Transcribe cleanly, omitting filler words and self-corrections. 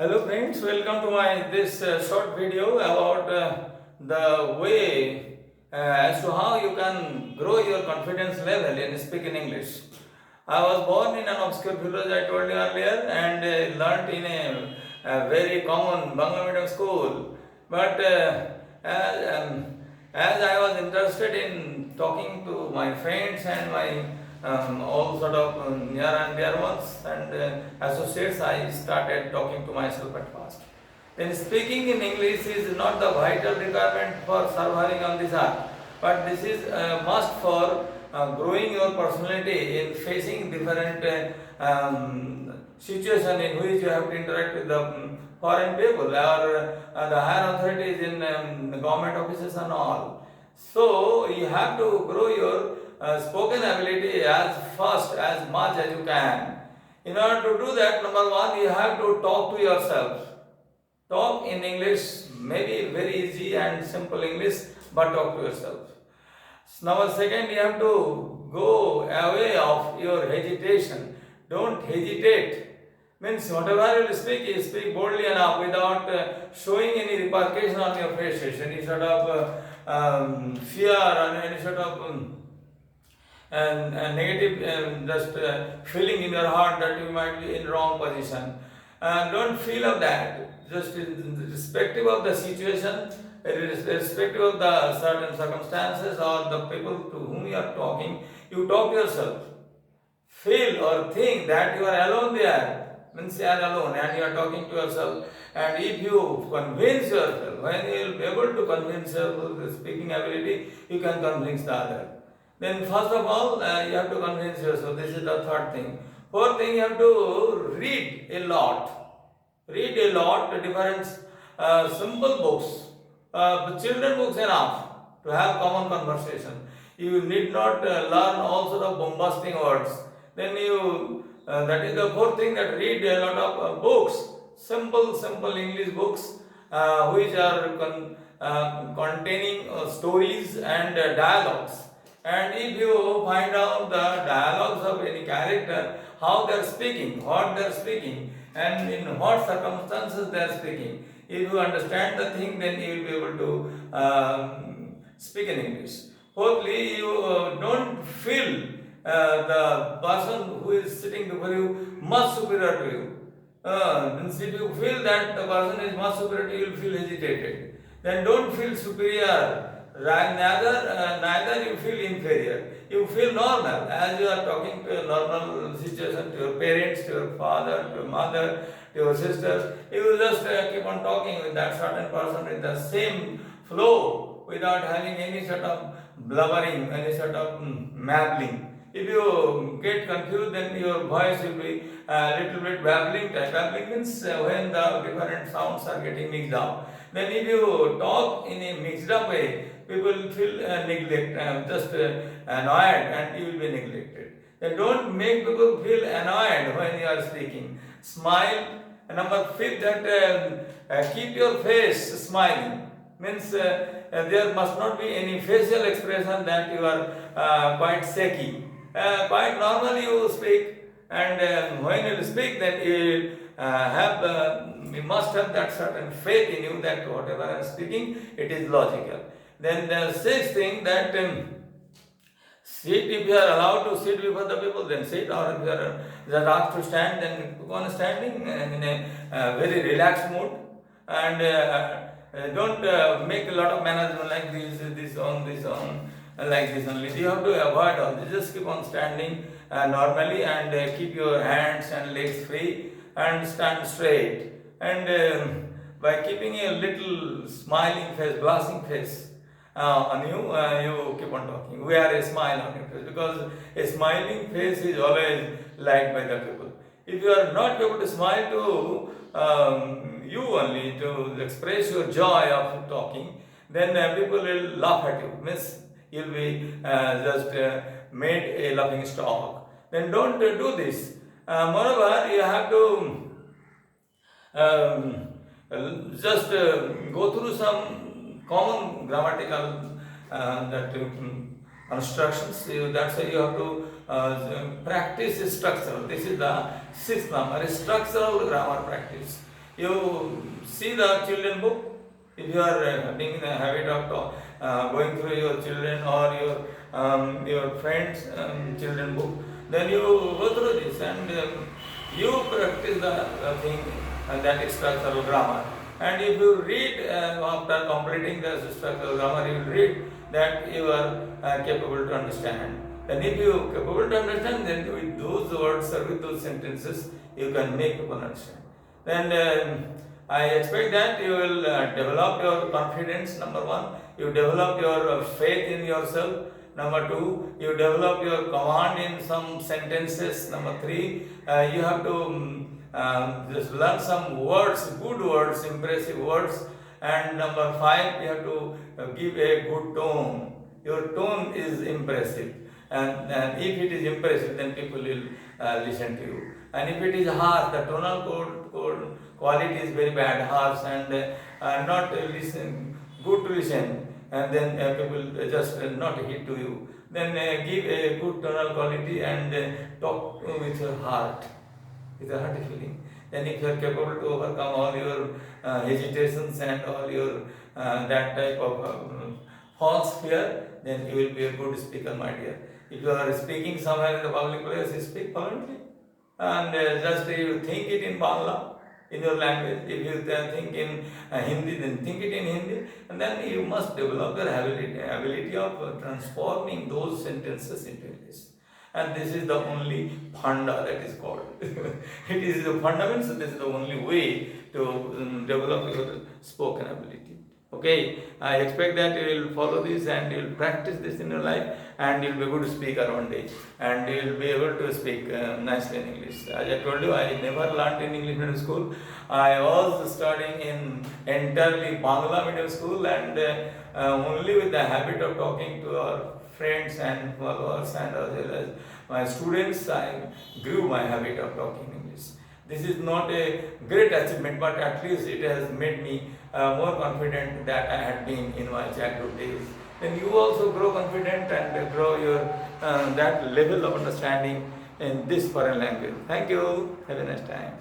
Hello friends, welcome to my this short video about the way as to how you can grow your confidence level in speaking English. I was born in an obscure village, I told you earlier, and learnt in a very common Bangla medium school. But as I was interested in talking to my friends and my all sort of near and dear ones and associates, I started talking to myself at first. Then speaking in English is not the vital requirement for surviving on this earth, but this is a must for growing your personality in facing different situation in which you have to interact with the foreign people or the higher authorities in the government offices and all. So you have to grow your spoken ability as fast as much as you can. In order to do that, number one, you have to talk to yourself. Talk in English, maybe very easy and simple English, but talk to yourself. Number second, you have to go away of your hesitation. Don't hesitate. Means whatever you speak boldly enough without showing any repercussion on your faces, any sort of fear or any sort of negative just feeling in your heart that you might be in wrong position. Don't feel of that. Just irrespective of the situation, irrespective of the certain circumstances or the people to whom you are talking, you talk to yourself. Feel or think that you are alone there. Means you are alone and you are talking to yourself. And if you convince yourself, when you will be able to convince yourself with speaking ability, you can convince the other. Then first of all, you have to convince yourself. This is the third thing. Fourth thing, you have to read a lot. Read a lot, different simple books, children books enough to have common conversation. You need not learn all sort of bombastic words. Then that is the fourth thing, that read a lot of books, simple English books which are containing stories and dialogues. And if you find out the dialogues of any character, how they are speaking, what they are speaking, and in what circumstances they are speaking, if you understand the thing, then you will be able to speak in English. Fourthly, you don't feel the person who is sitting before you much superior to you. If you feel that the person is much superior to you, you will feel hesitated. Then don't feel superior. Neither you feel inferior. You feel normal as you are talking to a normal situation, to your parents, to your father, to your mother, to your sisters. You will just keep on talking with that certain person with the same flow without having any sort of blubbering, any sort of babbling. If you get confused, then your voice will be a little bit babbling. Babbling means when the different sounds are getting mixed up. Then if you talk in a mixed up way, people will feel just annoyed, and you will be neglected. Then don't make people feel annoyed when you are speaking. Smile. And number fifth, that keep your face smiling. Means there must not be any facial expression that you are quite shaky. Quite normally you speak, and when you speak, then you you must have that certain faith in you that whatever I am speaking, it is logical. Then the sixth thing, that sit, if you are allowed to sit before the people, then sit, or if you are just asked to stand, then go on standing in a very relaxed mood, and don't make a lot of management like this on, like this only. You have to avoid all this. Just keep on standing normally, and keep your hands and legs free, and stand straight. And by keeping a little smiling face, blushing face on you, you keep on talking. Wear a smile on your face, because a smiling face is always liked by the people. If you are not able to smile to you only, to express your joy of talking, then people will laugh at you. Means you will be just made a laughing stock. Then don't do this. Moreover, you have to just go through some common grammatical constructions. That's why you have to practice structural. This is the sixth number, structural grammar practice. You see the children book. If you are having the habit of going through your children or your friends' children book, then you go through this and you practice the thing, that is structural grammar. And if you read after completing the structural grammar, you will read that you are capable to understand. And if you are capable to understand, then with those words or with those sentences, you can make people understand. Then I expect that you will develop your confidence, number one. You develop your faith in yourself. Number two, you develop your command in some sentences. Number three, you have to just learn some words, good words, impressive words. And number five, you have to give a good tone. Your tone is impressive. And if it is impressive, then people will listen to you. And if it is harsh, the tonal quality is very bad, harsh, and not good to listen, and then people just not hit to you. Then give a good tonal quality and talk with your heart, with a hearty feeling. Then if you are capable to overcome all your hesitations and all your that type of false fear, then you will be a good speaker, my dear. If you are speaking somewhere in the public place, you speak fluently. And just you think it in Bangla, in your language. If you think in Hindi, then think it in Hindi. And then you must develop your ability of transforming those sentences into English. And this is the only phanda that is called. It is the fundament, so this is the only way to develop your spoken ability. Okay, I expect that you will follow this and you will practice this in your life, and you will be a good speaker one day, and you will be able to speak nicely in English. As I told you, I never learned in English medium school. I was studying in entirely Bangla medium school, and only with the habit of talking to our friends and followers and as well as my students, I grew my habit of talking English. This is not a great achievement, but at least it has made me more confident that I had been in my childhood days. Then you also grow confident and grow your that level of understanding in this foreign language. Thank you. Have a nice time.